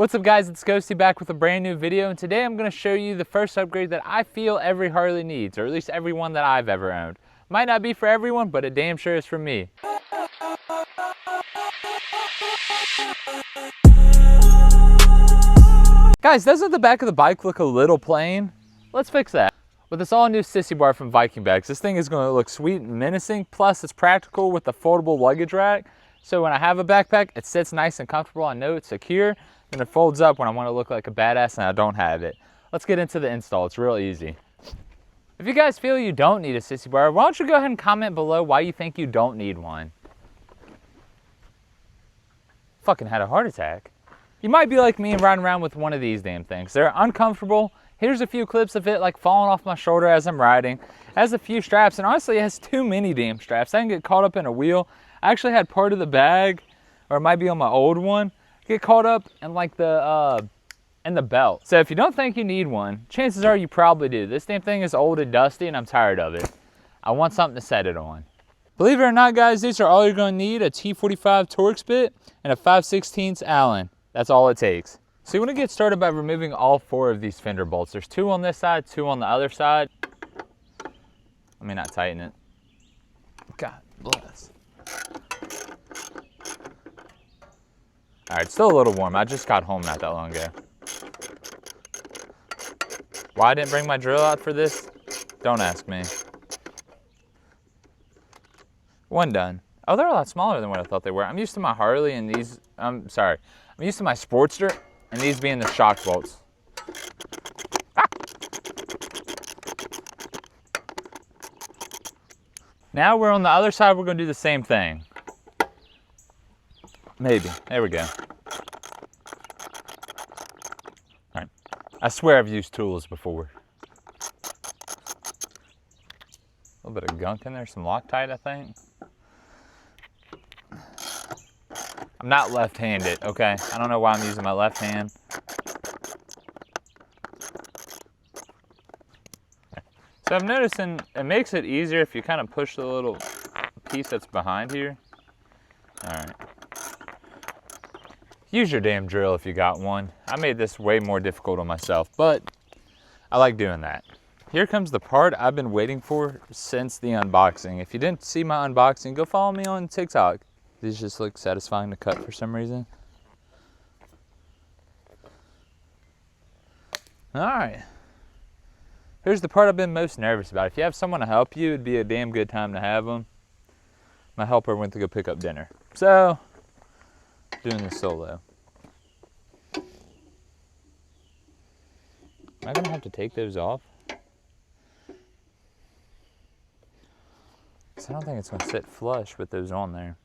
What's up guys, it's Ghosty back with a brand new video, and today I'm going to show you the first upgrade that I feel every Harley needs, or at least every one that I've ever owned. Might not be for everyone, but it damn sure is for me. Guys, doesn't the back of the bike look a little plain? Let's fix that. With this all new Sissy Bar from Vikingbags, this thing is going to look sweet and menacing, plus it's practical with the foldable luggage rack. So when I have a backpack, it sits nice and comfortable, I know it's secure, and it folds up when I want to look like a badass and I don't have it. Let's get into the install, it's real easy. If you guys feel you don't need a Sissy Bar, why don't you go ahead and comment below why you think you don't need one. Fucking had a heart attack. You might be like me and riding around with one of these damn things. They're uncomfortable. Here's a few clips of it like falling off my shoulder as I'm riding. It has a few straps, and honestly it has too many damn straps. I can get caught up in a wheel. I actually had part of the bag, or it might be on my old one, get caught up in like the belt. So if you don't think you need one, chances are you probably do. This damn thing is old and dusty and I'm tired of it. I want something to set it on. Believe it or not guys, these are all you're going to need: a T45 Torx bit and a 5/16 Allen. That's all it takes. So you want to get started by removing all 4 of these fender bolts. There's 2 on this side, 2 on the other side. Let me not tighten it. God bless. All right, it's still a little warm. I just got home not that long ago. Why I didn't bring my drill out for this? Don't ask me. One done. Oh, they're a lot smaller than what I thought they were. I'm used to my Harley and these, I'm used to my Sportster and these being the shock bolts. Ah! Now we're on the other side, we're gonna do the same thing. Maybe, there we go. All right, I swear I've used tools before. A little bit of gunk in there, some Loctite I think. I'm not left-handed, okay? I don't know why I'm using my left hand. So I'm noticing it makes it easier if you kind of push the little piece that's behind here. All right. Use your damn drill if you got one. I made this way more difficult on myself, but I like doing that. Here comes the part I've been waiting for since the unboxing. If you didn't see my unboxing, go follow me on TikTok. These just look satisfying to cut for some reason. All right. Here's the part I've been most nervous about. If you have someone to help you, it'd be a damn good time to have them. My helper went to go pick up dinner. So, doing this solo. Am I gonna have to take those off? Because I don't think it's gonna sit flush with those on there.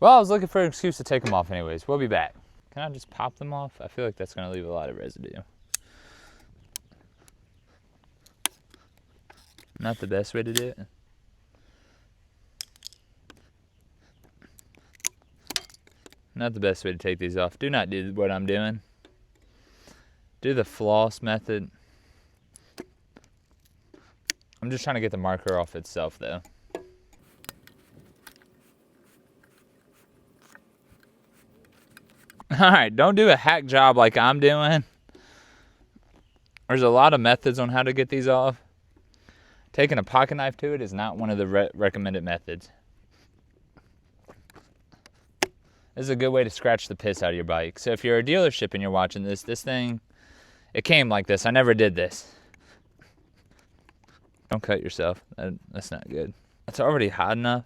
Well, I was looking for an excuse to take them off anyways. We'll be back. Can I just pop them off? I feel like that's gonna leave a lot of residue. Not the best way to do it. Not the best way to take these off. Do not do what I'm doing. Do the floss method. I'm just trying to get the marker off itself though. All right, don't do a hack job like I'm doing. There's a lot of methods on how to get these off. Taking a pocket knife to it is not one of the recommended methods. This is a good way to scratch the piss out of your bike. So if you're a dealership and you're watching this thing, it came like this. I never did this. Don't cut yourself. That's not good. It's already hot enough.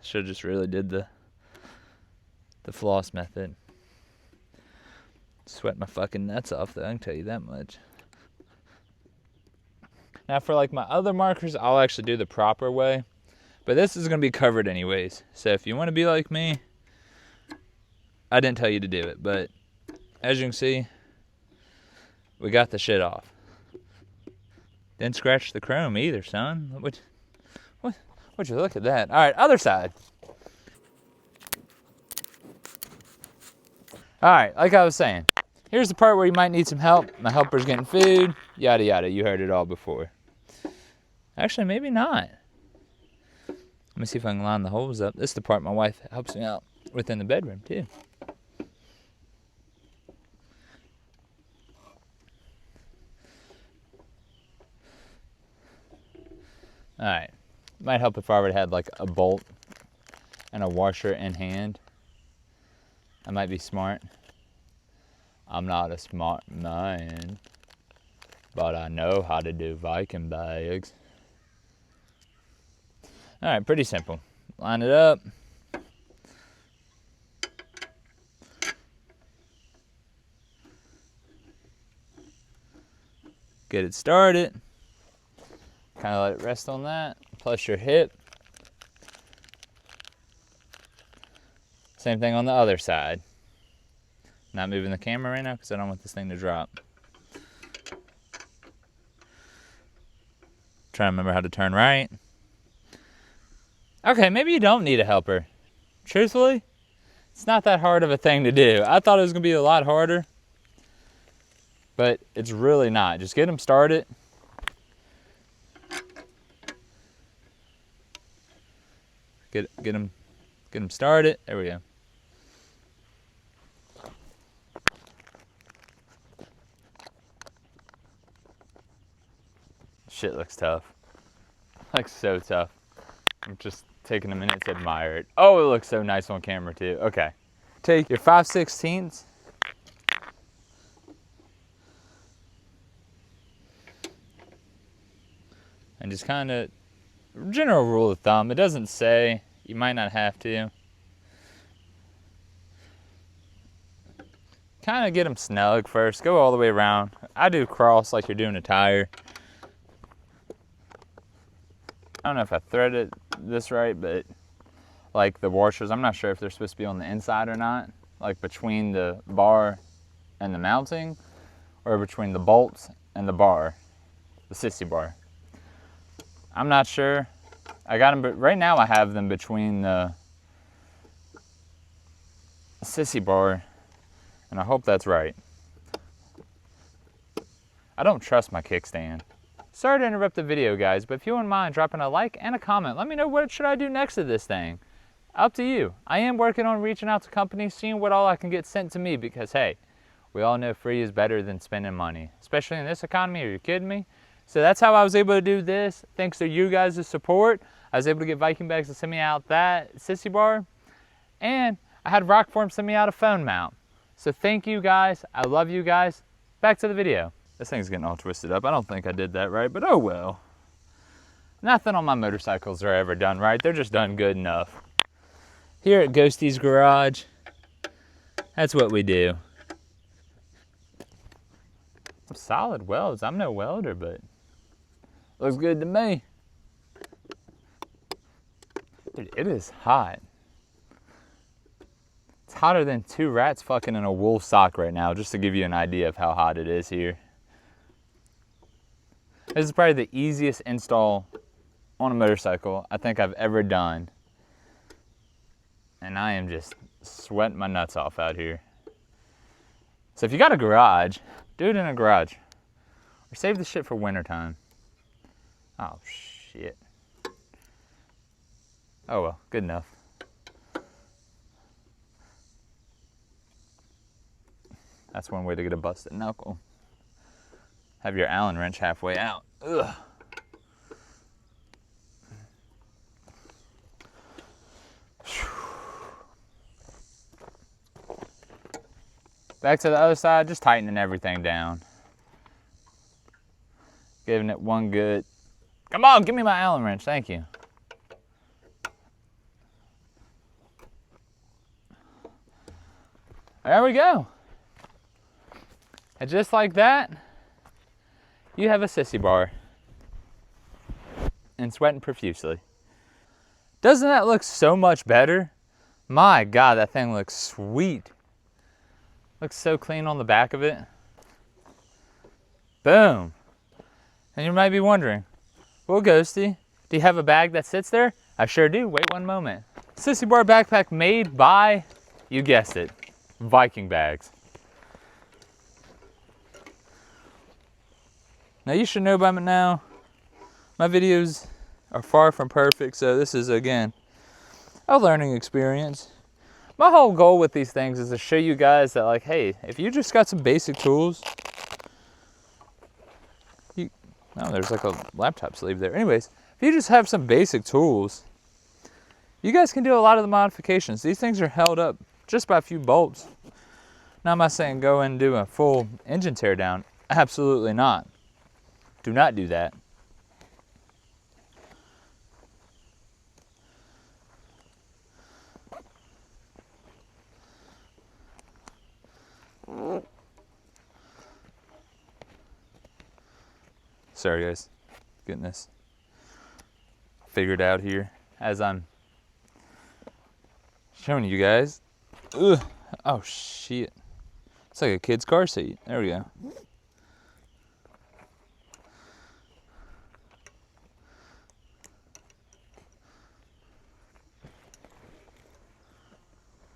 Should have just really did the floss method. Sweat my fucking nuts off though, I can tell you that much. Now for like my other markers, I'll actually do the proper way. But this is gonna be covered anyways. So if you wanna be like me, I didn't tell you to do it, but as you can see, we got the shit off. Didn't scratch the chrome either, son. Would you look at that? All right, other side. All right, like I was saying, here's the part where you might need some help. My helper's getting food, yada yada. You heard it all before. Actually, maybe not. Let me see if I can line the holes up. This is the part my wife helps me out within the bedroom too. All right, might help if I already had like a bolt and a washer in hand. I might be smart. I'm not a smart man, but I know how to do Vikingbags. All right, pretty simple. Line it up. Get it started. Kind of let it rest on that, plus your hip. Same thing on the other side. Not moving the camera right now because I don't want this thing to drop. Trying to remember how to turn right. Okay, maybe you don't need a helper. Truthfully, it's not that hard of a thing to do. I thought it was gonna be a lot harder, but it's really not. Just get them started. Get them started. There we go. Shit looks tough. Looks so tough. I'm just taking a minute to admire it. Oh, it looks so nice on camera too. Okay. Take your 5/16 and just kind of, general rule of thumb, it doesn't say, you might not have to. Kind of get them snug first, go all the way around. I do cross like you're doing a tire. I don't know if I threaded this right, but like the washers, I'm not sure if they're supposed to be on the inside or not, like between the bar and the mounting, or between the bolts and the bar, the sissy bar. I'm not sure. I got them, but right now I have them between the sissy bar, and I hope that's right. I don't trust my kickstand. Sorry to interrupt the video, guys, but if you wouldn't mind dropping a like and a comment, let me know what should I do next to this thing. Up to you. I am working on reaching out to companies, seeing what all I can get sent to me, because hey, we all know free is better than spending money, especially in this economy. Are you kidding me? So that's how I was able to do this. Thanks to you guys' support, I was able to get Vikingbags to send me out that sissy bar, and I had Rockform send me out a phone mount. So thank you guys. I love you guys. Back to the video. This thing's getting all twisted up. I don't think I did that right, but oh well. Nothing on my motorcycles are ever done right. They're just done good enough. Here at Ghosty's garage, that's what we do. Solid welds. I'm no welder, but looks good to me. Dude, it is hot. It's hotter than 2 rats fucking in a wool sock right now, just to give you an idea of how hot it is here. This is probably the easiest install on a motorcycle I think I've ever done. And I am just sweating my nuts off out here. So if you got a garage, do it in a garage. Or save the shit for wintertime. Oh, shit. Oh well, good enough. That's one way to get a busted knuckle. Have your Allen wrench halfway out. Ugh. Back to the other side, just tightening everything down. Giving it one good, come on, give me my Allen wrench, thank you. There we go. And just like that, you have a sissy bar. And sweating profusely. Doesn't that look so much better? My God, that thing looks sweet. Looks so clean on the back of it. Boom. And you might be wondering, well, Ghosty, do you have a bag that sits there? I sure do. Wait one moment. Sissy bar backpack made by, you guessed it, Vikingbags. Now you should know by now, my videos are far from perfect, so this is, again, a learning experience. My whole goal with these things is to show you guys that, like, hey, if you just got some basic tools, oh, there's like a laptop sleeve there. Anyways, if you just have some basic tools, you guys can do a lot of the modifications. These things are held up just by a few bolts. Now, I'm not saying go and do a full engine tear down. Absolutely not. Do not do that. Sorry guys, getting this figured out here as I'm showing you guys. Ugh. Oh shit, it's like a kid's car seat. There we go.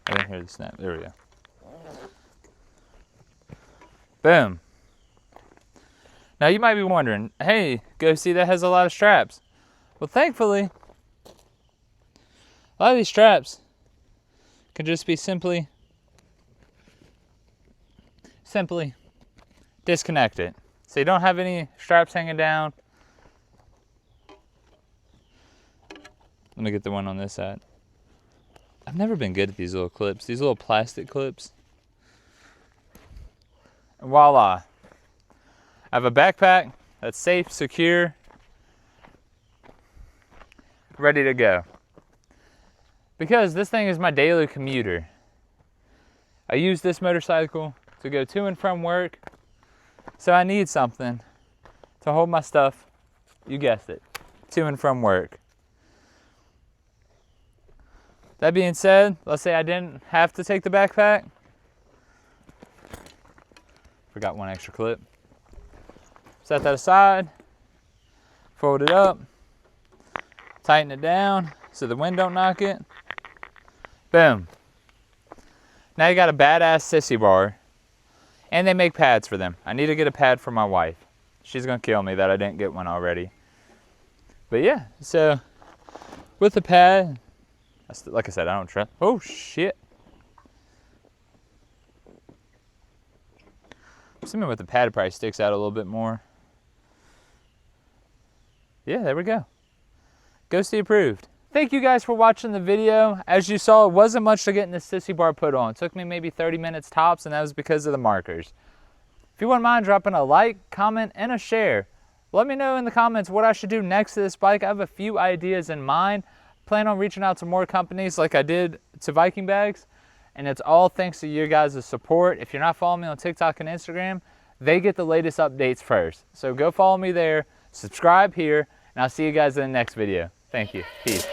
I didn't hear the snap. There we go. Boom. Now you might be wondering, hey, Ghosty, that has a lot of straps. Well, thankfully, a lot of these straps can just be simply disconnected. So you don't have any straps hanging down. Let me get the one on this side. I've never been good at these little clips, these little plastic clips. And voila. I have a backpack that's safe, secure, ready to go. Because this thing is my daily commuter. I use this motorcycle to go to and from work, so I need something to hold my stuff, you guessed it, to and from work. That being said, let's say I didn't have to take the backpack. Forgot one extra clip. Set that aside, fold it up, tighten it down so the wind don't knock it. Boom. Now you got a badass sissy bar, and they make pads for them. I need to get a pad for my wife. She's gonna kill me that I didn't get one already. But yeah, so with the pad, like I said, I don't trust. Oh shit. Assuming with the pad it probably sticks out a little bit more. Yeah, there we go. Ghosty approved. Thank you guys for watching the video. As you saw, it wasn't much to getting this sissy bar put on. It took me maybe 30 minutes tops, and that was because of the markers. If you wouldn't mind dropping a like, comment, and a share. Let me know in the comments what I should do next to this bike. I have a few ideas in mind. Plan on reaching out to more companies like I did to Vikingbags, and it's all thanks to your guys' support. If you're not following me on TikTok and Instagram, they get the latest updates first. So go follow me there, subscribe here, and I'll see you guys in the next video. Thank you. Peace.